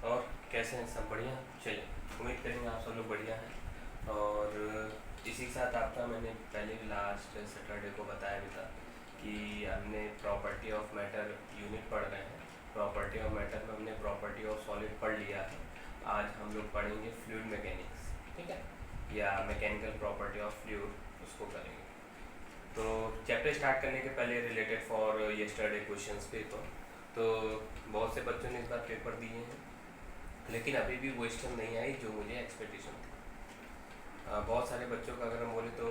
और कैसे हैं सब बढ़िया। चलिए, उम्मीद करेंगे आप सब लोग बढ़िया हैं। और इसी के साथ आपका मैंने पहले लास्ट सैटरडे को बताया भी था कि हमने प्रॉपर्टी ऑफ मैटर यूनिट पढ़ रहे हैं। प्रॉपर्टी ऑफ मैटर में हमने प्रॉपर्टी ऑफ सॉलिड पढ़ लिया है। आज हम लोग पढ़ेंगे फ्लूइड मैकेनिक्स, ठीक है, या मैकेनिकल प्रॉपर्टी ऑफ फ्लूइड, उसको करेंगे। तो चैप्टर स्टार्ट करने के पहले related for yesterday questions paper, तो बहुत से बच्चों ने इस बार पेपर दिए हैं, लेकिन अभी भी वो क्वेश्चन नहीं आई जो मुझे एक्सपेक्टेशन थी। बहुत सारे बच्चों का अगर हम बोले तो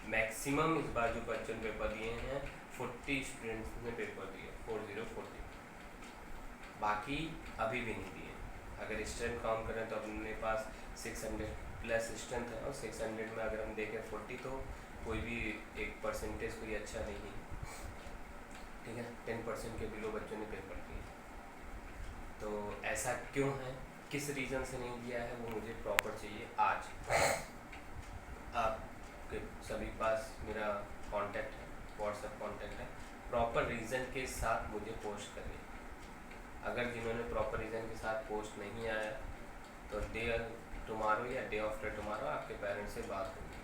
मैक्सिमम इस बार जो बच्चों ने पेपर दिए हैं 40 स्टूडेंट्स ने पेपर दिए, 40। बाकी अभी भी नहीं दिए। अगर स्ट्रेंथ काउंट करें तो अपने पास 600 प्लस स्ट्रेंथ है, और 600 में अगर हम देखें 40 तो कोई भी एक परसेंटेज कोई अच्छा नहीं है, ठीक है। 10% के बिलो बच्चों ने पेपर दिए। तो ऐसा क्यों है, किस रीज़न से नहीं दिया है, वो मुझे प्रॉपर चाहिए आज। आपके सभी पास मेरा कांटेक्ट है, व्हाट्सएप कांटेक्ट है। प्रॉपर रीज़न के साथ मुझे पोस्ट करिए। अगर जिन्होंने प्रॉपर रीज़न के साथ पोस्ट नहीं आया तो डे टुमारो या डे आफ्टर टुमारो आपके पेरेंट्स से बात होगी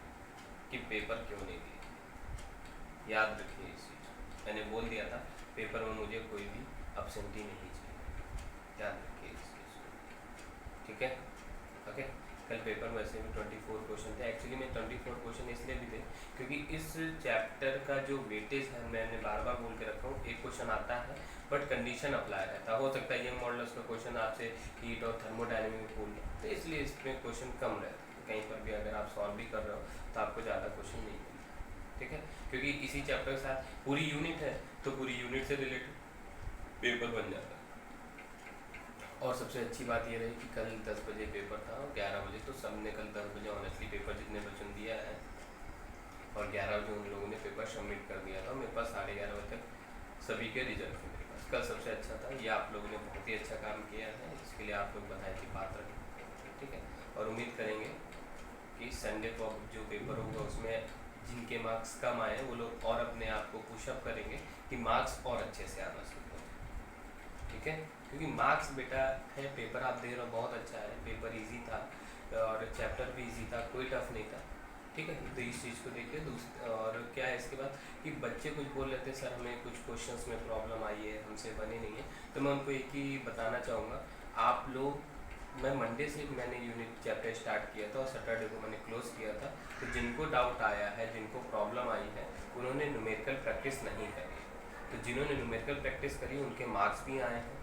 कि पेपर क्यों नहीं दिए। याद रखिए इस चीज़, मैंने बोल दिया था पेपर में मुझे कोई भी अब्सेंटी नहीं चाहिए। याद रखिए इस चीज़ को, ठीक है। ओके, कल पेपर में वैसे भी 24 क्वेश्चन थे। एक्चुअली में 24 क्वेश्चन इसलिए भी थे क्योंकि इस चैप्टर का जो वेटेज है, मैंने बार बार बोल के रखा हूँ, एक क्वेश्चन आता है बट कंडीशन अप्लाई रहता है। हो सकता है ये मॉडल्स का क्वेश्चन आपसे हीट और थर्मोडायनेमिक में पूछ लें, तो इसलिए इसमें क्वेश्चन कम रहता है। कहीं पर भी अगर आप सॉल्व भी कर रहे हो तो आपको ज़्यादा क्वेश्चन नहीं मिलता, ठीक है। क्योंकि इसी चैप्टर के साथ पूरी यूनिट है, तो पूरी यूनिट से रिलेटेड पेपर बन जाता है। और सबसे अच्छी बात ये रही कि कल 10 बजे पेपर था और 11 बजे, तो सब ने कल 10 बजे ऑनेस्टली पेपर जितने बच्चों ने दिया है, और 11 बजे उन लोगों ने पेपर सबमिट कर दिया था। मेरे पास 11:30 बजे तक सभी के रिजल्ट थे मेरे पास। कल सबसे अच्छा था, ये आप लोगों ने बहुत ही अच्छा काम किया है, इसके लिए आप लोग बधाई की पात्र हैं, ठीक है। और उम्मीद करेंगे कि संडे को जो पेपर होगा उसमें जिनके मार्क्स कम आए वो लोग और अपने आप को पुशअप करेंगे कि मार्क्स और अच्छे से आना शुरू हो, ठीक है। क्योंकि मार्क्स बेटा है, पेपर आप दे रहे हो बहुत अच्छा है, पेपर इजी था और चैप्टर भी इजी था, कोई टफ नहीं था, ठीक है। तो इस चीज़ को देखिए। और क्या है इसके बाद कि बच्चे कुछ बोल रहे थे सर हमें कुछ क्वेश्चंस में प्रॉब्लम आई है, हमसे बने नहीं है, तो मैं उनको एक ही बताना चाहूँगा। आप लोग, मैं मंडे से मैंने यूनिट चैप्टर स्टार्ट किया था और सैटरडे को मैंने क्लोज किया था। तो जिनको डाउट आया है, जिनको प्रॉब्लम आई है, उन्होंने न्यूमेरिकल प्रैक्टिस नहीं करी। तो जिन्होंने न्यूमेरिकल प्रैक्टिस करी उनके मार्क्स भी आए हैं,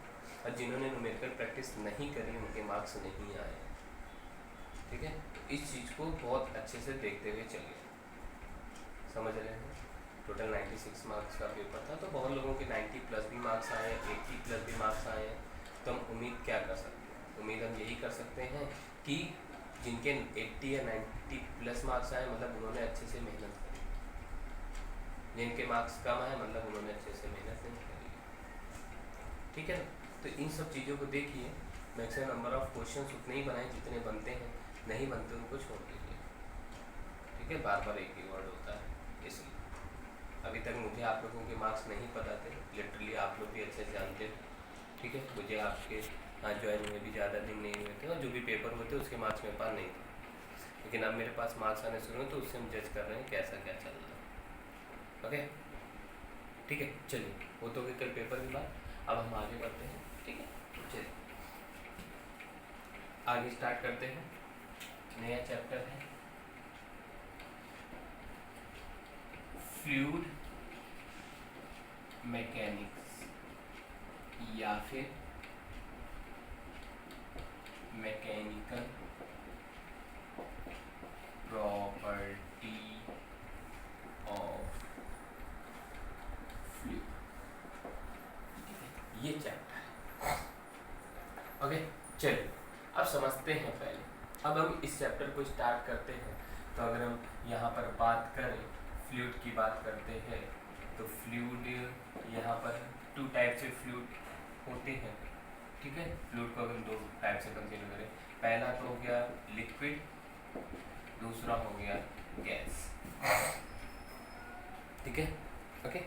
और जिन्होंने न्यूमेरिकल प्रैक्टिस नहीं करी उनके मार्क्स नहीं आए हैं, ठीक है। इस चीज़ को बहुत अच्छे से देखते हुए चलिए, समझ रहे हैं। टोटल 96 मार्क्स का पेपर था, तो बहुत लोगों के 90 प्लस भी मार्क्स आए हैं, 80 प्लस भी मार्क्स आए हैं। तो हम उम्मीद क्या कर सकते हैं, उम्मीद हम यही कर सकते हैं कि जिनके 80 या 90 प्लस मार्क्स आए मतलब उन्होंने अच्छे से मेहनत करी, जिनके मार्क्स कम आए मतलब उन्होंने अच्छे से मेहनत नहीं करी, ठीक है ना। तो इन सब चीज़ों को देखिए। मैक्सिमम नंबर ऑफ क्वेश्चंस उतने ही बनाए जितने बनते हैं, नहीं बनते उनको छोड़ दीजिए, ठीक है। बार बार एक ही वर्ड होता है, इसलिए अभी तक मुझे आप लोगों के मार्क्स नहीं पता थे, लिटरली आप लोग भी अच्छे से जानते हो, ठीक है। मुझे आपके यहाँ ज्वाइन हुए भी ज़्यादा दिन नहीं हुए थे, और जो भी पेपर हुए थे उसके मार्क्स मेरे पास नहीं थे, लेकिन अब मेरे पास मार्क्स आने शुरू हुए तो उससे हम जज कर रहे हैं कैसा क्या चल रहा है, ओके, ठीक है। चलिए, वो तो कल पेपर की बात, अब हम आगे बढ़ते हैं, ठीक है। चलिए आगे स्टार्ट करते हैं। नया चैप्टर है फ्लूइड मैकेनिक्स, या फिर मैकेनिकल प्रॉपर्टी ऑफ फ्लूइड, ये चैप्टर है, ओके। चलिए अब समझते हैं पहले। अब हम इस चैप्टर को स्टार्ट करते हैं। तो अगर हम यहाँ पर बात करें, फ्लूइड की बात करते हैं, तो फ्लूइड यहाँ पर 2 टाइप से फ्लूइड होते हैं, ठीक है। फ्लूइड को अगर 2 टाइप से कंसीडर करें, पहला तो हो गया लिक्विड, दूसरा हो गया गैस, ठीक है, ओके।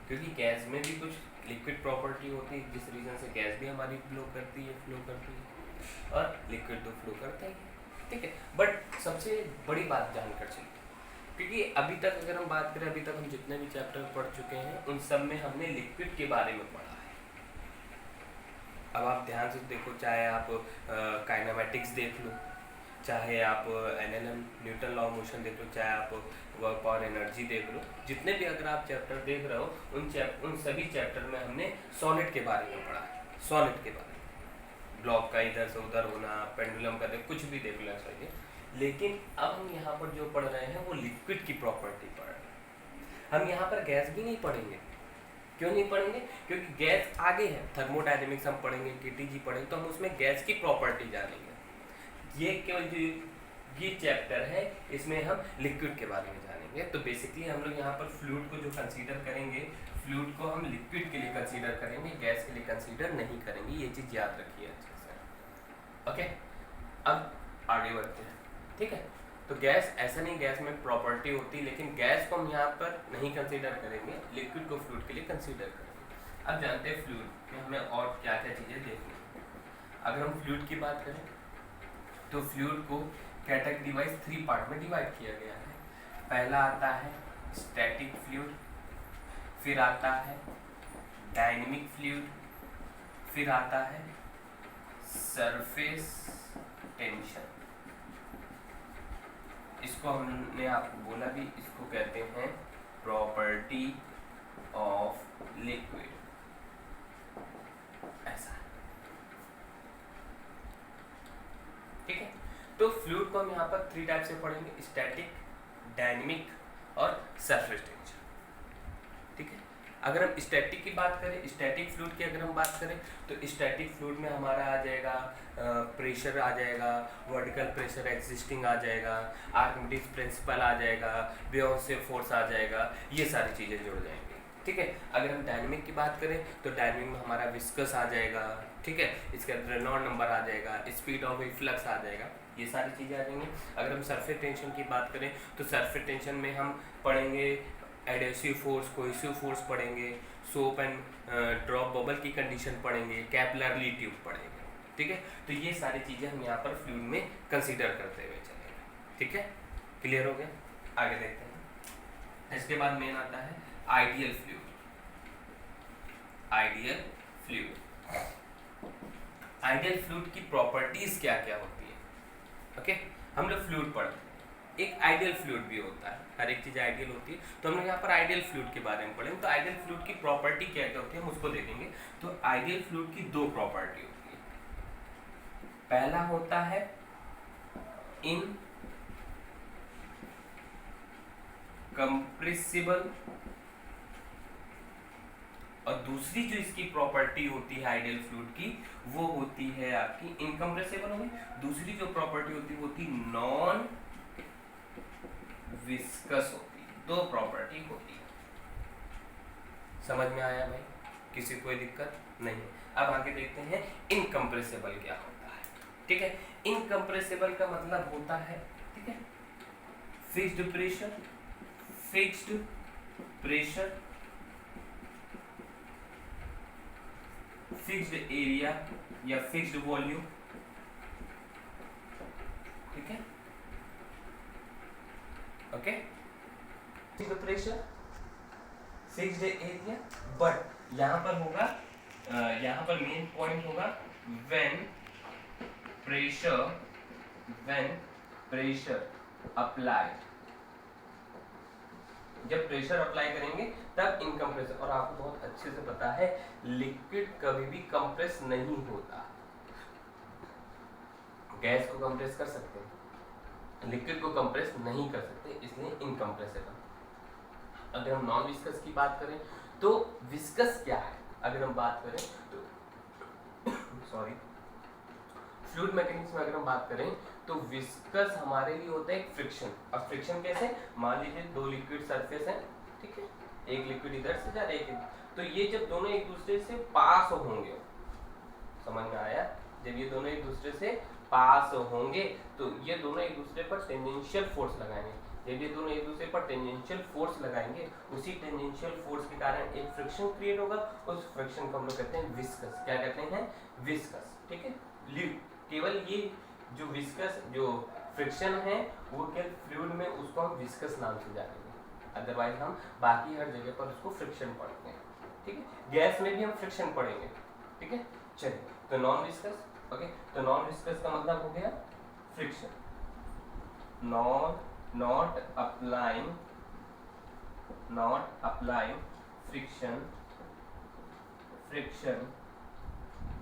क्योंकि गैस में भी कुछ लिक्विड प्रॉपर्टी होती है, जिस रीज़न से गैस भी हमारी फ्लो करती है और लिक्विड तो फ्लो करता ही है, ठीक है। बट सबसे बड़ी बात जानकर चलिए, क्योंकि अभी तक अगर हम बात करें, अभी तक हम जितने भी चैप्टर पढ़ चुके हैं उन सब में हमने लिक्विड के बारे में पढ़ा है। अब आप ध्यान से देखो, चाहे आप काइनेमेटिक्स देख लो, चाहे आप NLM Newton law of motion देख लो, चाहे आप वर्क और एनर्जी देख लो, जितने भी अगर आप चैप्टर देख रहे हो उन सभी चैप्टर में हमने सॉलिड के बारे में पढ़ा है। सॉलिड के बारे में, ब्लॉक का इधर से उधर होना, पेंडुलम का कुछ भी देख लो चाहिए। लेकिन अब हम यहाँ पर जो पढ़ रहे हैं वो लिक्विड की प्रॉपर्टी पढ़ रहे हैं। हम यहाँ पर गैस भी नहीं पढ़ेंगे। क्यों नहीं पढ़ेंगे? क्योंकि गैस आगे है, थर्मोडायनेमिक्स हम पढ़ेंगे, केटीजी पढ़ेंगे, तो हम उसमें गैस की प्रॉपर्टी जानेंगे। ये केवल जो ये चैप्टर है इसमें हम लिक्विड के बारे में जानेंगे। तो बेसिकली हम लोग यहाँ पर फ्लूइड को जो कंसीडर करेंगे, फ्लूइड को हम लिक्विड के लिए कंसीडर करेंगे, गैस के लिए कंसीडर नहीं करेंगे। ये चीज़ याद रखिए अच्छे से, ओके। अब आगे बढ़ते हैं, ठीक है। तो गैस, ऐसा नहीं गैस में प्रॉपर्टी होती, लेकिन गैस को हम यहाँ पर नहीं कंसीडर करेंगे, लिक्विड को फ्लूइड के लिए कंसीडर करेंगे। अब जानते हैं फ्लूइड में हमें और क्या क्या चीज़ें देखनी है। अगर हम फ्लूइड की बात करें तो फ्लूइड को कैटेगरी वाइज 3 पार्ट में डिवाइड किया गया है। पहला आता है स्टैटिक फ्लूइड, फिर आता है डायनेमिक फ्लूइड, फिर आता है सरफेस टेंशन। इसको हमने आपको बोला भी, इसको कहते हैं प्रॉपर्टी ऑफ लिक्विड, ऐसा, ठीक है। तो फ्लूइड को हम यहाँ पर 3 टाइप से पढ़ेंगे, स्टैटिक, डायनेमिक और सरफेस टेंशन, ठीक है। अगर हम स्टैटिक की बात करें, स्टैटिक फ्लूइड की अगर हम बात करें तो स्टैटिक फ्लूइड में हमारा आ जाएगा प्रेशर आ जाएगा, वर्टिकल प्रेशर एग्जिस्टिंग आ जाएगा, आर्किमिडीज प्रिंसिपल आ जाएगा, बियॉन्से फोर्स आ जाएगा, ये सारी चीज़ें जुड़ जाएंगी, ठीक है। अगर हम डायनेमिक की बात करें तो डायनेमिक में हमारा विस्कस आ जाएगा, ठीक है, इसका रेनॉल्ड नंबर आ जाएगा, स्पीड ऑफ इफ्लक्स आ जाएगा, ये सारी चीज़ें आ जाएंगी। अगर हम सरफेस टेंशन की बात करें तो सरफेस टेंशन में हम पढ़ेंगे एडेसिव फोर्स, कोहेसिव फोर्स पढ़ेंगे, सोप एंड ड्रॉप बबल की कंडीशन पढ़ेंगे, कैपिलरी ट्यूब पढ़ेंगे, ठीक है। तो ये सारी चीज़ें हम यहाँ पर फ्लूइड में कंसीडर करते हुए चलेंगे, ठीक है। क्लियर हो गया? आगे देखते हैं। इसके बाद मेन आता है ideal fluid. Ideal fluid, ideal fluid की प्रॉपर्टीज क्या क्या होती है, ओके। हम लोग फ्लूइड पढ़ते हैं, एक आइडियल फ्लूइड भी होता है, हर एक चीज़ आइडियल होती है, तो हम लोग यहाँ पर आइडियल फ्लूइड के बारे में पढ़ेंगे। तो आइडियल फ्लूइड की प्रॉपर्टी क्या क्या होती है हम उसको देखेंगे। तो आइडियल फ्लूइड की 2 प्रॉपर्टी होती है। पहला होता है इनकम्प्रेसिबल, और दूसरी जो इसकी प्रॉपर्टी होती है आइडियल फ्लूइड की वो होती है आपकी इनकम्प्रेसिबल होगी। दूसरी जो प्रॉपर्टी होती है नॉन विस्कस होती है। 2 प्रॉपर्टी होती है। समझ में आया भाई? किसी कोई दिक्कत नहीं? अब आगे देखते हैं इनकम्प्रेसिबल क्या होता है, ठीक है। इनकम्प्रेसिबल का मतलब होता है, ठीक है, fixed pressure, fixed pressure, fixed area या फिक्स्ड वॉल्यूम, ठीक है, okay. Fixed pressure, fixed area, but यहां पर होगा, यहां पर मेन पॉइंट होगा व्हेन प्रेशर अप्लाइड, जब प्रेशर अप्लाई करेंगे तब इनकम्प्रेस। और आपको बहुत अच्छे से पता है लिक्विड कभी भी कंप्रेस नहीं होता। गैस को कंप्रेस कर सकते हैं, लिक्विड को कंप्रेस नहीं कर सकते, इसलिए इनकम्प्रेसिबल। अगर हम नॉन विस्कस की बात करें तो विस्कस क्या है, अगर हम बात करें तो सॉरी, फ्लूइड मैकेनिक्स में अगर हम बात करें तो विस्कस हमारे लिए होता है एक फ्रिक्शन। अब फ्रिक्शन कैसे? मान लीजिए 2 लिक्विड सरफेस हैं, ठीक है, एक लिक्विड इधर से जा रहा है, एक, तो ये जब दोनों एक दूसरे से पास होंगे, समझ में आया? जब ये दोनों एक दूसरे से पास होंगे तो ये दोनों एक दूसरे पर टेंजेंशियल फोर्स लगाएंगे। जब ये दोनों एक दूसरे पर टेंजेंशियल फोर्स लगाएंगे, उसी टेंजेंशियल फोर्स के कारण एक फ्रिक्शन क्रिएट होगा, उस फ्रिक्शन को हम लोग कहते हैं विस्कस। क्या कहते हैं? विस्कस। ठीक है, केवल ये जो विस्कस जो फ्रिक्शन है वो केवल फ्लूइड में, उसको हम विस्कस नाम से जानेंगे, अदरवाइज हम बाकी हर जगह पर उसको फ्रिक्शन पढ़ते हैं। ठीक है, गैस में भी हम फ्रिक्शन पढ़ेंगे। ठीक है, चलिए, तो नॉन विस्कस। ओके, तो नॉन विस्कस का मतलब हो गया friction, not applying friction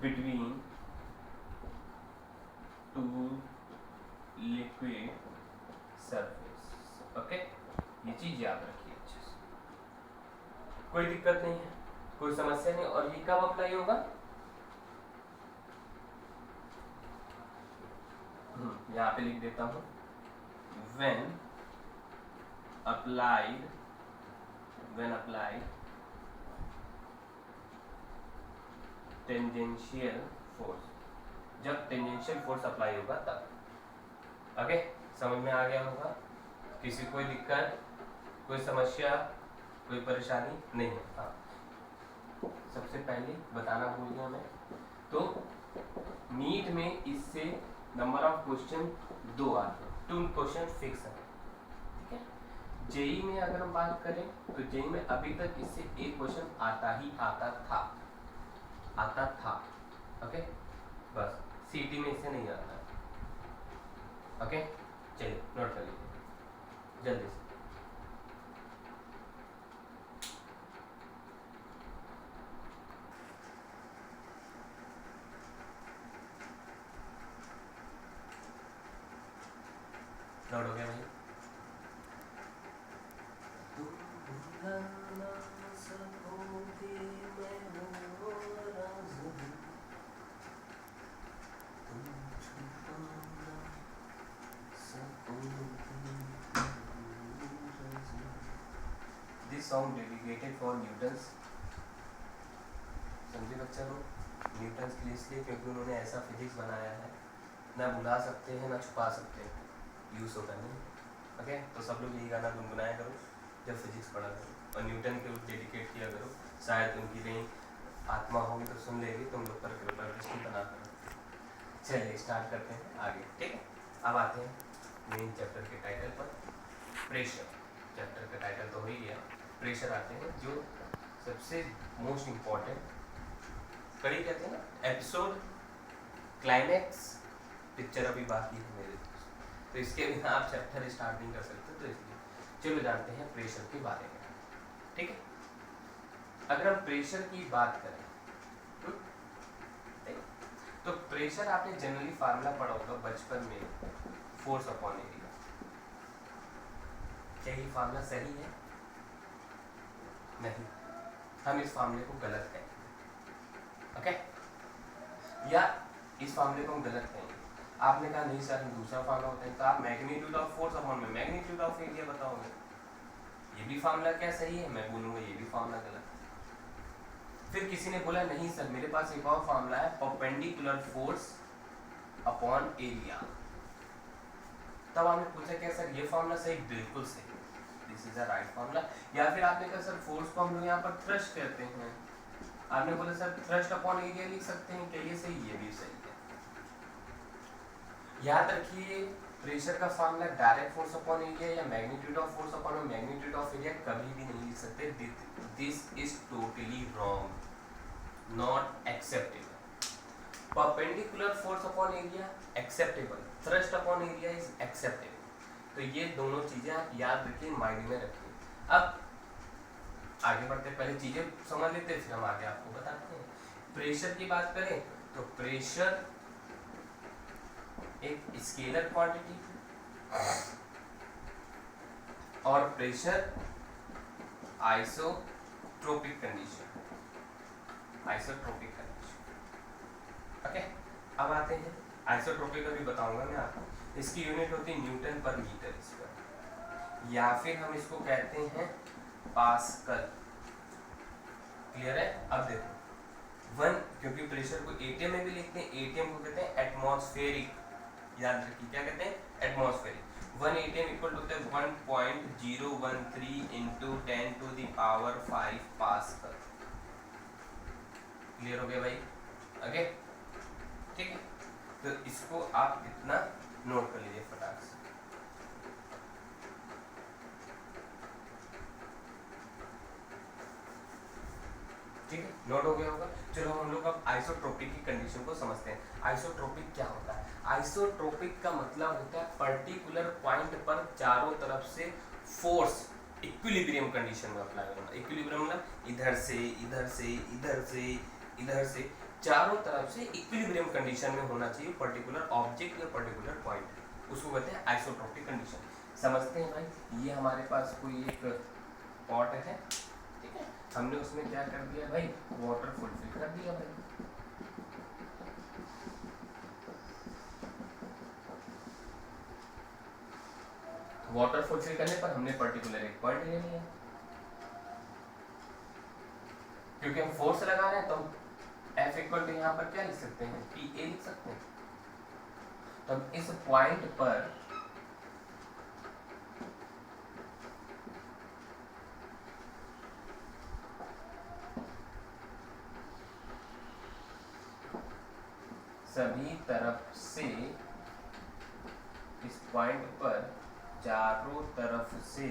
between two liquid surface। Okay, ये चीज याद रखिए अच्छे से, कोई दिक्कत नहीं है, कोई समस्या नहीं। और ये कब अप्लाई होगा? यहाँ पे लिख देता हूँ, when applied टेंजेंशियल फोर्स, जब टेंजेंशियल फोर्स अप्लाई होगा तब। ओके, समझ में आ गया होगा? किसी कोई दिक्कत, कोई समस्या, कोई परेशानी नहीं है? हाँ, सबसे पहले बताना भूल गया मैं, तो नीट में इससे नंबर ऑफ क्वेश्चन 2 आते हैं, 2 क्वेश्चन फिक्स है। ठीक है, जेई में अगर हम बात करें तो जेई में अभी तक इससे एक क्वेश्चन आता था। ओके, बस सीटी में इससे नहीं आता। ओके, चलिए नोट कर लीजिए जल्दी से। नोट हो गया भाई? This song dedicated for Newtons। समझे बच्चा लोग? न्यूटन्स के लिए इसलिए क्योंकि उन्होंने ऐसा फिजिक्स बनाया है, ना भुला सकते हैं ना छुपा सकते हैं, यूज होगा नहीं। ओके, तो सब लोग यही गाना गुनगुनाया करो जब फिजिक्स पढ़ा करो, और न्यूटन के डेडिकेट किया करो, शायद उनकी कहीं आत्मा होगी तो सुन लेगी, तुम लोग पर कृपा दृष्टि बना करो। चलिए स्टार्ट करते हैं आगे। ठीक है, अब आते हैं मेन चैप्टर के टाइटल पर, प्रेशर। चैप्टर का टाइटल तो हो ही गया, प्रेशर आते हैं, जो सबसे मोस्ट इम्पॉर्टेंट कड़ी कहते हैं ना, एपिसोड क्लाइमैक्स पिक्चर अभी बाकी है मेरे, तो इसके बिना आप चैप्टर स्टार्ट नहीं कर सकते, तो इसलिए चलो जानते हैं प्रेशर के बारे में। ठीक है, अगर हम प्रेशर की बात करें तो प्रेशर आपने जनरली फार्मूला पढ़ा होगा बचपन में, फोर्स अपॉन एरिया। क्या ये फार्मूला सही है? नहीं, हम इस फार्मूले को गलत कहेंगे। ओके, या इस फार्मूले को हम गलत कहेंगे। आपने कहा नहीं सर हम दूसरा फार्मूला होता है, तो आप मैग्नीट्यूड ऑफ फोर्स अपॉन में मैग्नीट्यूड ऑफ एरिया बताओगे, ये भी फार्मूला क्या सही है? मैं बोलूँगा ये भी फार्मूला गलत। फिर किसी ने बोला नहीं सर मेरे पास एक और फार्मूला है, परपेंडिकुलर फोर्स अपॉन एरिया। तब आपने पूछा क्या सर ये फार्मूला सही? बिल्कुल सही, this is the right formula. या फिर आपने कहा सर फोर्स को हम लोग यहाँ पर थ्रस्ट कहते हैं, आपने बोला सर थ्रस्ट अपॉन एरिया लिख सकते हैं, क्या ये सही? ये भी सही है। याद रखिए प्रेशर का formula direct force upon area या magnitude of force upon magnitude of area कभी भी नहीं लिख सकते। This is totally wrong, not acceptable. Perpendicular force upon area acceptable, thrust upon area is acceptable. तो ये दोनों चीजें आप याद रखिए, माइंड में रखिए। अब आगे बढ़ते पहले चीजें समझ लेते हैं, फिर हम आगे आपको बताते हैं। प्रेशर की बात करें तो प्रेशर एक स्केलर क्वांटिटी और प्रेशर आइसोट्रोपिक कंडीशन, ओके। अब आते हैं आइसोट्रोपिक, अभी बताऊंगा मैं आपको। इसकी यूनिट होती है न्यूटन पर मीटर स्क्वायर, या फिर हम इसको कहते हैं पास्कल। क्लियर है? अब देखो 1, क्योंकि प्रेशर को एटीएम में भी लिखते हैं, एटीएम को कहते हैं एटमॉस्फेरिक। याद रखिए क्या कहते हैं? Atmospheric. 1 atm equal to 1.013 into 10⁵ pascal. Clear हो गया भाई? ओके, ठीक है, तो इसको आप इतना नोट कर लीजिए फटाक से। ठीक है, नोट हो गया होगा। चलो हम लोग अब आइसोट्रोपिक की कंडीशन को समझते हैं। आइसोट्रोपिक क्या होता है? आइसोट्रोपिक का मतलब होता है पर्टिकुलर पॉइंट पर चारों तरफ से फोर्स इक्विलिब्रियम कंडीशन में अप्लाई होना। इक्विलिब्रियम मतलब इधर से इधर से इधर से इधर से चारों तरफ से इक्विलिब्रियम कंडीशन में होना चाहिए पर्टिकुलर ऑब्जेक्ट या पर्टिकुलर पॉइंट, उसको कहते हैं आइसोट्रोपिक कंडीशन। समझते हैं भाई? ये हमारे पास कोई एक पॉट है, ठीक है, हमने उसमें क्या कर दिया भाई, वाटर फुलफिल कर दिया भाई। वाटर फुलफिल करने पर हमने पर्टिकुलर एक पॉइंट ले लिया, क्योंकि हम फोर्स लगा रहे हैं तो हम F इक्वल टू यहाँ पर क्या लिख सकते हैं, पी ए लिख सकते हैं। तो हम इस पॉइंट पर सभी तरफ से, इस पॉइंट पर चारों तरफ से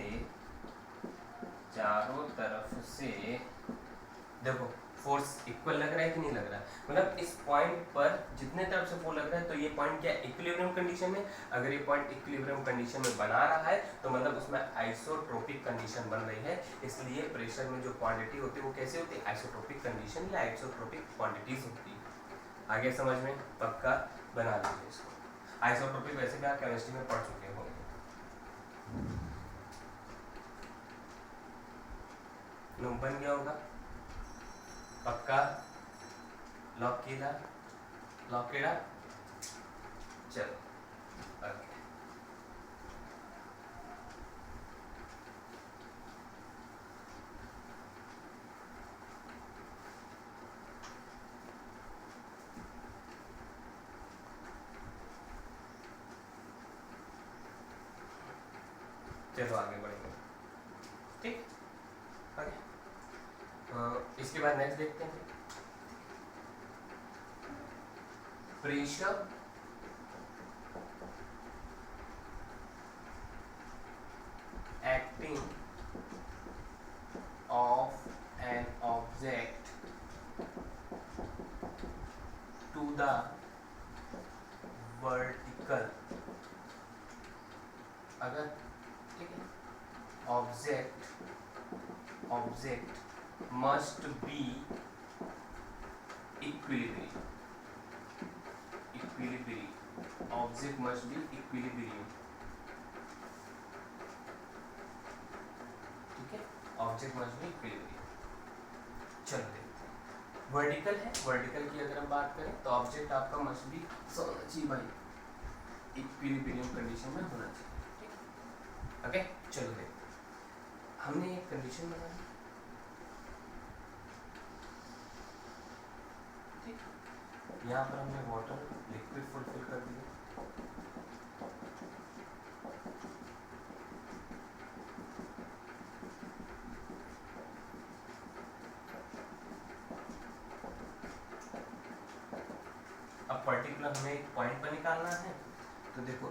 देखो फोर्स इक्वल लग रहा है कि नहीं लग रहा है, मतलब इस पॉइंट पर जितने तरफ से फोर्स लग रहा है तो ये पॉइंट क्या इक्विलिब्रियम कंडीशन में, अगर ये पॉइंट इक्विलिब्रियम कंडीशन में बना रहा है तो मतलब उसमें आइसोट्रोपिक कंडीशन बन रही है। इसलिए प्रेशर में जो क्वांटिटी होती है वो कैसे होती है, आइसोट्रोपिक कंडीशन या आइसोट्रोपिक क्वांटिटीज होती है। आगे समझ में पक्का बना लीजिए इसको। आइसोट्रोपिक वैसे भी आप केमिस्ट्री में पढ़ चुके होंगे। बन गया होगा पक्का? लॉक किया, चलो ओके। चलो आगे बढ़ेंगे, ठीक, ओके। इसके बाद नेक्स्ट देखते हैं pressure acting of an object to the vertical। अगर ठीक है, object must be equilibrium, object must be equilibrium, ठीक है, ऑब्जेक्ट मस्ट बी इक्विलिब्रियम। चलो देखते हैं, वर्टिकल है, वर्टिकल की अगर हम बात करें तो ऑब्जेक्ट आपका मस्ट बी होना चाहिए भाई, इक्विलिब्रियम कंडीशन में होना चाहिए, ठीक, ओके। चलो देखते हैं, हमने एक कंडीशन बनाई, ठीक, यहाँ पर हमने वाटर लिक्विड फुलफिल कर दिया, अब पर्टिकुलर हमें एक पॉइंट पर निकालना है। तो देखो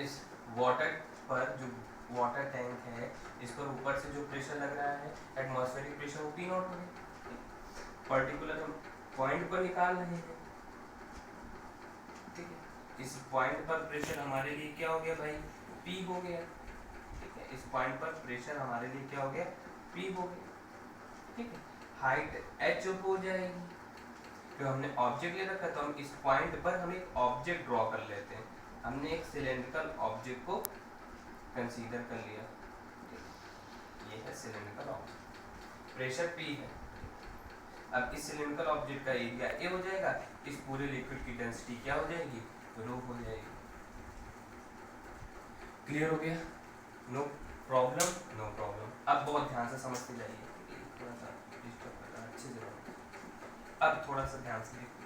इस वाटर पर जो वाटर टैंक है इस पर ऊपर से जो प्रेशर लग रहा है एटमॉस्फेरिक प्रेशर वो P नॉट हो गया, पर्टिकुलर हम पॉइंट पर निकाल रहे हैं, ठीक है, इस पॉइंट पर प्रेशर हमारे लिए क्या हो गया भाई, P हो गया, ठीक है, इस पॉइंट पर प्रेशर हमारे लिए क्या हो गया, P हो गया, ठीक है, हाइट H हो जाएगी, तो हमने ऑब्जेक्ट ले रखा तो हम इस पॉइंट पर हम एक ऑब्जेक्ट ड्रॉ कर लेते हैं। हमने एक सिलेंड्रिकल ऑब्जेक्ट को कंसीडर कर लिया, ये है सिलेंड्रिकल ऑब्जेक्ट, प्रेशर P है। अब इस सिलेंड्रिकल ऑब्जेक्ट का एरिया A हो जाएगा, इस पूरे लिक्विड की डेंसिटी क्या हो जाएगी, रो हो जाएगी। क्लियर हो गया? No problem, no problem. अब बहुत ध्यान से समझते जाइए, थोड़ा सा डिस्टर्ब कर रहा है, अच्छे से। अब थोड़ा सा ध्यान से देखिए,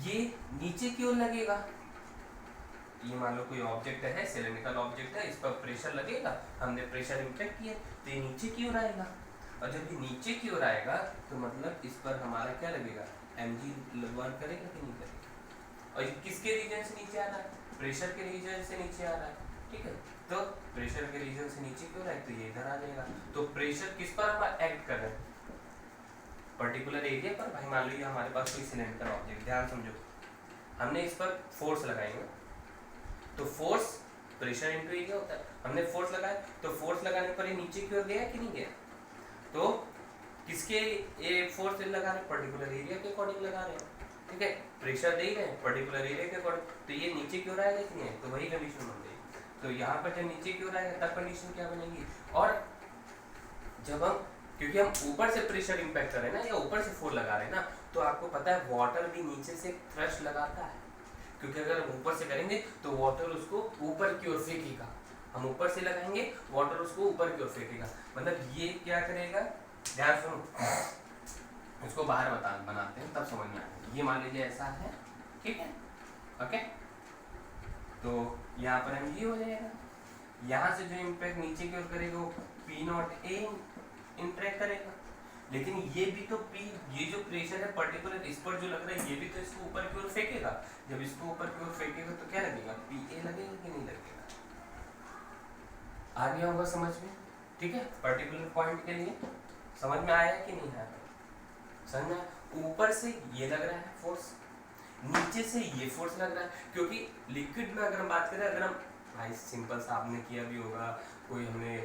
ये नीचे की ओर लगेगा, ये मान लो कोई ऑब्जेक्ट है, सिलेंड्रिकल ऑब्जेक्ट है, इस पर प्रेशर लगेगा, हमने प्रेशर इम्पैक्ट किया तो ये नीचे की ओर आएगा, और जब ये नीचे की ओर आएगा तो मतलब इस पर हमारा क्या लगेगा, mg वर्क करेगा कि नहीं करेगा। और ये किसके रीजन से नीचे आ रहा है, प्रेशर के रीजन से नीचे आ रहा है, ठीक है। तो प्रेशर के रीजन से नीचे क्यों रहा है, तो ये इधर आ जाएगा। तो प्रेशर किस पर हम एक्ट कर रहे हैं, पर्टिकुलर एरिया पर। भाई मान लो ये हमारे पास कोई सिलेंडर ऑब्जेक्ट, ध्यान समझो, हमने इस पर फोर्स लगाएंगे, तो फोर्स प्रेशर इनटू एरिया होता है। हमने फोर्स लगाया तो फोर्स लगाने पर ये नीचे की ओर गया कि नहीं गया, तो किसके ये फोर्स लगा रहे हैं, पर्टिकुलर एरिया के अकॉर्डिंग लगा रहे हैं, ठीक है। प्रेशर दे रहे हैं पर्टिकुलर एरिया के अकॉर्डिंग, तो ये नीचे की ओर आएगा कि नहीं, तो वही कंडीशन बन गई। तो यहाँ पर जब नीचे की ओर आएगा तब कंडीशन क्या बनेगी, और जब हम, क्योंकि हम ऊपर से प्रेशर इंपैक्ट कर रहे हैं ना, या ऊपर से फोर्स लगा रहे हैं ना, तो आपको पता है वाटर भी नीचे से थ्रस्ट लगाता है, क्योंकि अगर हम ऊपर से करेंगे तो वाटर उसको ऊपर की ओर फेंकेगा, हम ऊपर से लगाएंगे वाटर उसको ऊपर की ओर फेंकेगा, मतलब ये क्या करेगा, ध्यान सुनो, इसको बाहर बनाते हैं तब समझ में आएगा। ये मान लीजिए ऐसा है, ठीक है, ओके, तो यहाँ पर हम ये हो जाएगा, यहाँ से जो इम्पैक्ट नीचे की ओर करेगा वो पी नॉट ए इंटरेक्ट करेगा, लेकिन ये भी तो पी, ये जो प्रेशर है पर्टिकुलर इस पर जो लग रहा है, ये भी तो इसको ऊपर की ओर फेंकेगा, जब इसको ऊपर की ओर फेंकेगा तो क्या लगेगा, पी ए लगेगा कि नहीं लगेगा, आ गया होगा समझ में, ठीक है। पर्टिकुलर पॉइंट के लिए समझ में आया कि नहीं आया, समझ में, ऊपर से ये लग रहा है फोर्स, नीचे से ये फोर्स लग रहा है, क्योंकि लिक्विड में अगर हम बात करें, अगर हम भाई सिंपल सा आपने किया भी होगा, कोई हमने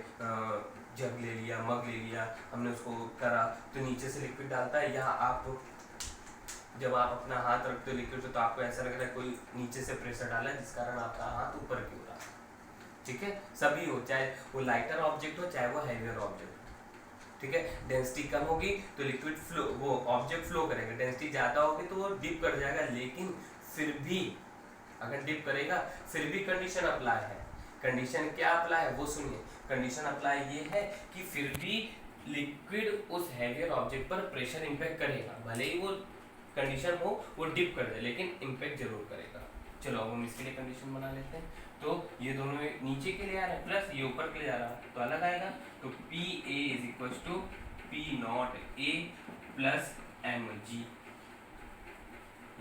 जग ले लिया, मग ले लिया, हमने उसको करा तो नीचे से लिक्विड डालता है, या आप जब आप अपना हाथ रखते हो लिक्विड तो आपको ऐसा लग रहा है कोई नीचे से प्रेशर डाला है, जिस कारण आपका हाथ ऊपर की ओर आ रहा है, ठीक है। सभी हो, चाहे वो लाइटर ऑब्जेक्ट हो चाहे वो हैवियर ऑब्जेक्ट हो, ठीक है। डेंसिटी कम होगी तो लिक्विड फ्लो, वो ऑब्जेक्ट फ्लो करेगा, डेंसिटी ज़्यादा होगी तो वो डिप कर जाएगा, लेकिन फिर भी अगर डिप करेगा फिर भी कंडीशन अप्लाई है। कंडीशन क्या अप्लाई है वो सुनिए, कंडीशन अप्लाई ये है कि फिर भी लिक्विड उस हैवियर ऑब्जेक्ट पर प्रेशर इंपैक्ट करेगा, भले ही वो कंडीशन हो वो डिप कर दे, लेकिन इंपैक्ट जरूर करेगा। चलो अब हम इसके लिए कंडीशन बना लेते हैं, तो ये दोनों नीचे के लिए आ रहा है प्लस ये ऊपर के लिए आ रहा है, तो अलग आएगा, तो P A is equal to P not A plus M G,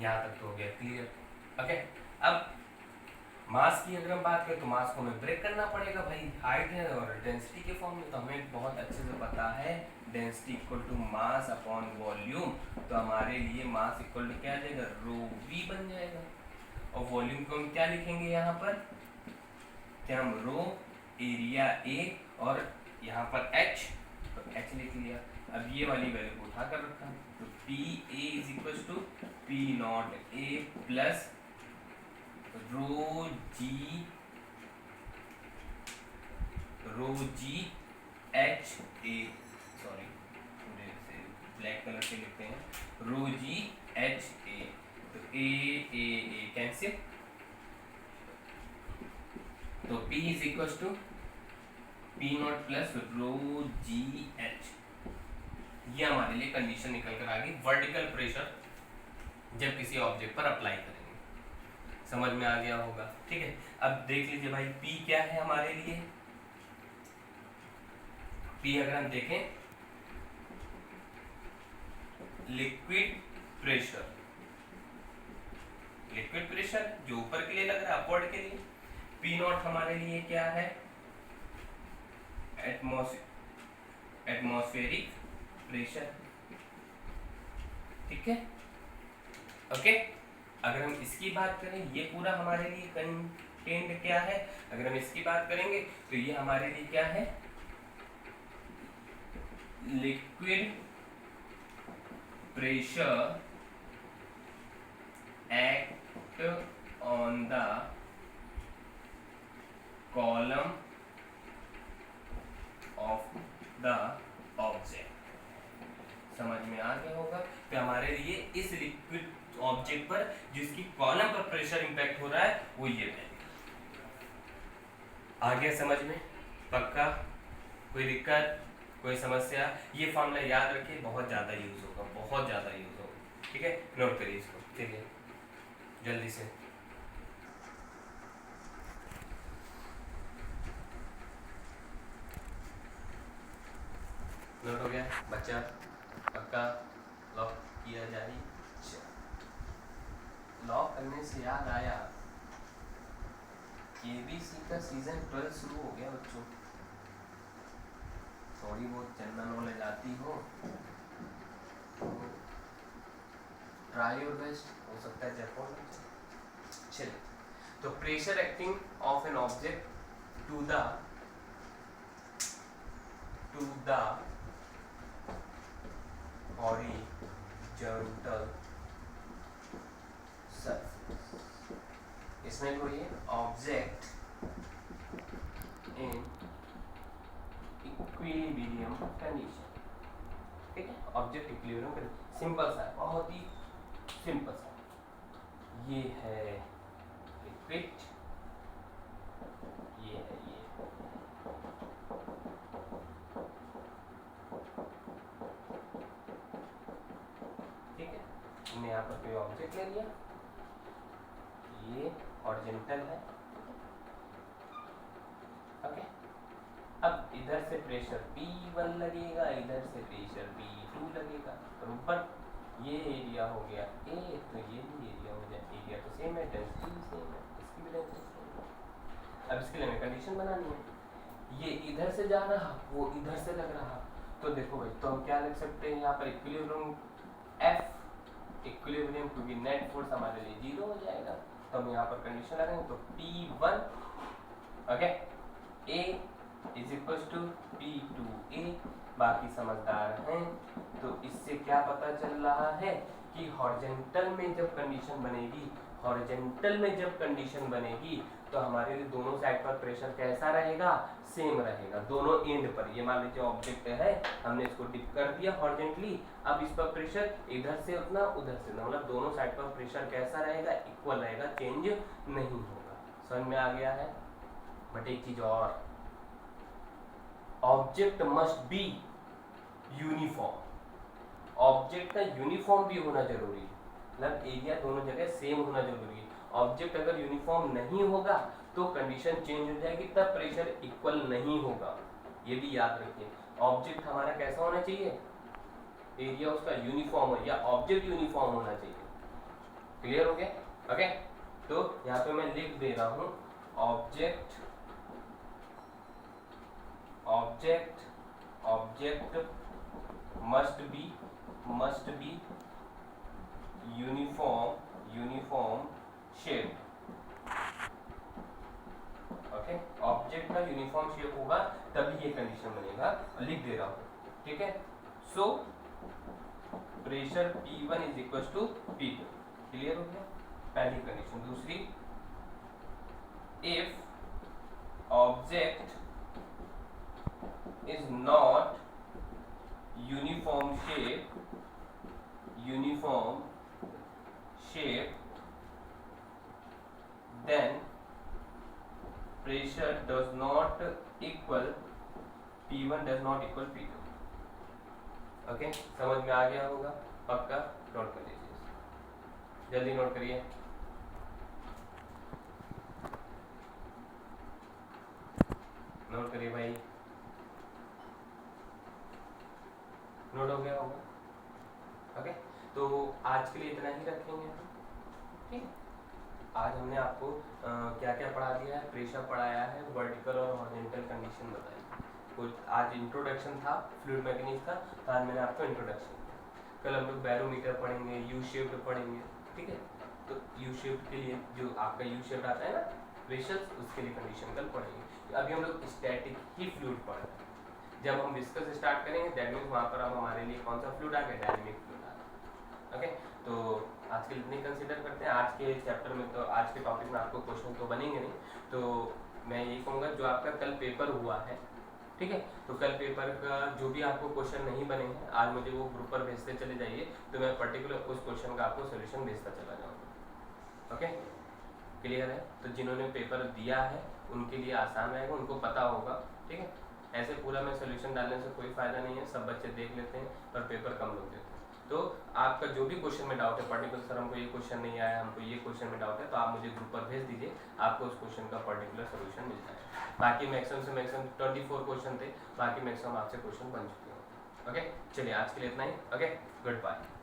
यहाँ तक तो हो गया क्लियर, ओके। अब मास की अगर हम बात करें तो मास को हमें ब्रेक करना पड़ेगा भाई, हाइट है और डेंसिटी के फॉर्म में, तो हमें बहुत अच्छे से पता है density equal to mass upon volume, तो हमारे लिए मास इक्वल टू क्या आ जाएगा, रो वी बन जाएगा, और वॉल्यूम को हम क्या लिखेंगे यहाँ पर, क्या हम रो एरिया ए और यहाँ पर एच, तो एच लिख लिया। अब ये वाली वैल्यू को उठा कर रखा, तो P A is equal to P not A plus rho G H A, sorry थोड़े से ब्लैक कलर से लिखते हैं, रो जी एच ए, तो ए कैंसिल, तो P is equal to P not plus rho G H, ये हमारे लिए कंडीशन निकल कर आ गई वर्टिकल प्रेशर जब किसी ऑब्जेक्ट पर अप्लाई करेंगे, समझ में आ गया होगा, ठीक है। अब देख लीजिए भाई P क्या है हमारे लिए, P अगर हम देखें लिक्विड प्रेशर, लिक्विड प्रेशर जो ऊपर के लिए लग रहा है अपवर्ड के लिए, P नॉट हमारे लिए क्या है, एटमॉस्फेरिक प्रेशर, ठीक है, ओके। अगर हम इसकी बात करें ये पूरा हमारे लिए कंटेंट क्या है, अगर हम इसकी बात करेंगे तो ये हमारे लिए क्या है, liquid pressure act on the column of the object, समझ में आ गया होगा। तो हमारे लिए इस लिक्विड ऑब्जेक्ट पर जिसकी कॉलम पर प्रेशर इंपैक्ट हो रहा है वो ये है, आ गया समझ में, पक्का, कोई दिक्कत कोई समस्या, ये फॉर्मूला याद रखिए, बहुत ज़्यादा यूज होगा, बहुत ज़्यादा यूज होगा, ठीक है, नोट करिए इसको, ठीक है, जल्दी से। नोट हो गया बच्चा? पक्का लॉक किया जाए। लॉक करने से याद आया, केबीसी का सीजन 12 शुरू हो गया बच्चों। थोड़ी बहुत जनरल नॉलेज आती हो तो ट्राई योर बेस्ट, हो सकता है जैपॉन। चलिए, तो pressure acting of an object to the horizontal surface. इसमें कोई ऑब्जेक्ट इन इक्विलिब्रियम कंडीशन, ठीक है, ऑब्जेक्ट इक्विलिब्रियम कंडीशन, सिंपल सा, बहुत ही सिंपल सा। ये है लिक्विड, ये है ये, ठीक है। हमने यहाँ पर कोई ऑब्जेक्ट ले लिया, ये हॉरिजॉन्टल है, ओके। अब इधर से प्रेशर P1 लगेगा, इधर से प्रेशर P2 लगेगा, और ऊपर ये एरिया हो गया A, तो ये भी एरिया हो जाए, एरिया तो सेम है, डेंसिटी भी सेम है, इसकी भी डेंसिटी सेम है। अब इसके लिए हमें कंडीशन बनानी है, ये इधर से जा रहा, वो इधर से लग रहा, तो देखो भाई, तो हम क्या लिख सकते हैं यहाँ पर इक्विलिब्रियम F, इक्विलिब्रियम, क्योंकि नेट फोर्स हमारे लिए 0 हो जाएगा, तो हम यहाँ पर कंडीशन लगाएंगे, तो P1 okay A is equal to P2A। बाकी समझदार हैं, तो इससे क्या पता चल रहा है कि हॉरिजॉन्टल में जब कंडीशन बनेगी, हॉरिजॉन्टल में जब कंडीशन बनेगी तो हमारे लिए दोनों साइड पर प्रेशर कैसा रहेगा, सेम रहेगा, दोनों एंड पर। ये मान लीजिए ऑब्जेक्ट है, हमने इसको डिप कर दिया हॉरिजॉन्टली, अब इस पर प्रेशर इधर से उतना, उधर से उतना, मतलब दोनों साइड पर प्रेशर कैसा रहेगा, इक्वल रहेगा, चेंज नहीं होगा। समझ में आ गया है? बट एक चीज और, object must be uniform, object का यूनिफॉर्म भी होना जरूरी है, मतलब एरिया दोनों जगह सेम होना जरूरी है। ऑब्जेक्ट अगर यूनिफॉर्म नहीं होगा तो कंडीशन चेंज हो जाएगी, तब प्रेशर इक्वल नहीं होगा, ये भी याद रखिए। ऑब्जेक्ट हमारा कैसा होना चाहिए, एरिया उसका यूनिफॉर्म हो, या ऑब्जेक्ट यूनिफॉर्म होना चाहिए। क्लियर हो गया? ओके, तो यहाँ पे मैं लिख दे रहा हूँ, object must be uniform shape, okay. Object का यूनिफॉर्म शेप होगा तभी ये कंडीशन बनेगा, लिख दे रहा हूँ, ठीक है। So pressure P1 is equal to P2, clear हो गया पहली कंडीशन। दूसरी, if object is not uniform shape then pressure does not equal P1 does not equal P2, okay. समझ में आ गया होगा? पक्का नोट कर लीजिए, जल्दी नोट करिए। नोट करिए भाई, नोट हो गया होगा? ओके, तो आज के लिए इतना ही रखेंगे, ठीक है। आज हमने आपको क्या क्या पढ़ा दिया है, प्रेशर पढ़ाया है, वर्टिकल और हॉरिजॉन्टल कंडीशन बताई, कुछ आज इंट्रोडक्शन था, फ्लूइड मैकेनिक्स था, तो आज मैंने आपको इंट्रोडक्शन दिया। कल हम लोग बैरोमीटर पढ़ेंगे, यू शेप्ड पढ़ेंगे, ठीक है। तो यू शेप्ड के लिए जो आपका यू शेप्ड आता है ना प्रेशर, उसके लिए कंडीशन कल पढ़ेंगे। अभी हम लोग स्टैटिक ही फ्लूइड पढ़ रहे हैं, जब हम विस्कस स्टार्ट करेंगे दैट मीन्स वहाँ पर अब हमारे लिए कौन सा फ्लूइड आ गया, डायनेमिक फ्लूइड आ गया, ओके। तो आज के लिए इतनी कंसीडर करते हैं। आज के चैप्टर में तो आज के टॉपिक में आपको क्वेश्चन तो बनेंगे नहीं, तो मैं यही कहूँगा जो आपका कल पेपर हुआ है, ठीक है, तो कल पेपर का जो भी आपको क्वेश्चन नहीं बने हैं आज मुझे वो ग्रुप पर भेजते चले जाइए, तो मैं पर्टिकुलर उस क्वेश्चन का आपको सोल्यूशन भेजता चला जाऊँगा, ओके। क्लियर है? तो जिन्होंने पेपर दिया है उनके लिए आसान रहेगा, उनको पता होगा, ठीक है। ऐसे पूरा में सोल्यूशन डालने से कोई फायदा नहीं है, सब बच्चे देख लेते हैं पर पेपर कम लोग देते हैं। तो आपका जो भी क्वेश्चन में डाउट है, पर्टिकुलर सर हमको ये क्वेश्चन नहीं आया, हमको ये क्वेश्चन में डाउट है, तो आप मुझे ग्रुप पर भेज दीजिए, आपको उस क्वेश्चन का पर्टिकुलर सोल्यूशन मिल जाएगा। बाकी मैक्सिमम से मैक्सिमम 24 क्वेश्चन थे, बाकी मैक्सिमम आपसे क्वेश्चन बन चुके हैं, ओके, चलिए आज के लिए इतना ही। Okay, good bye.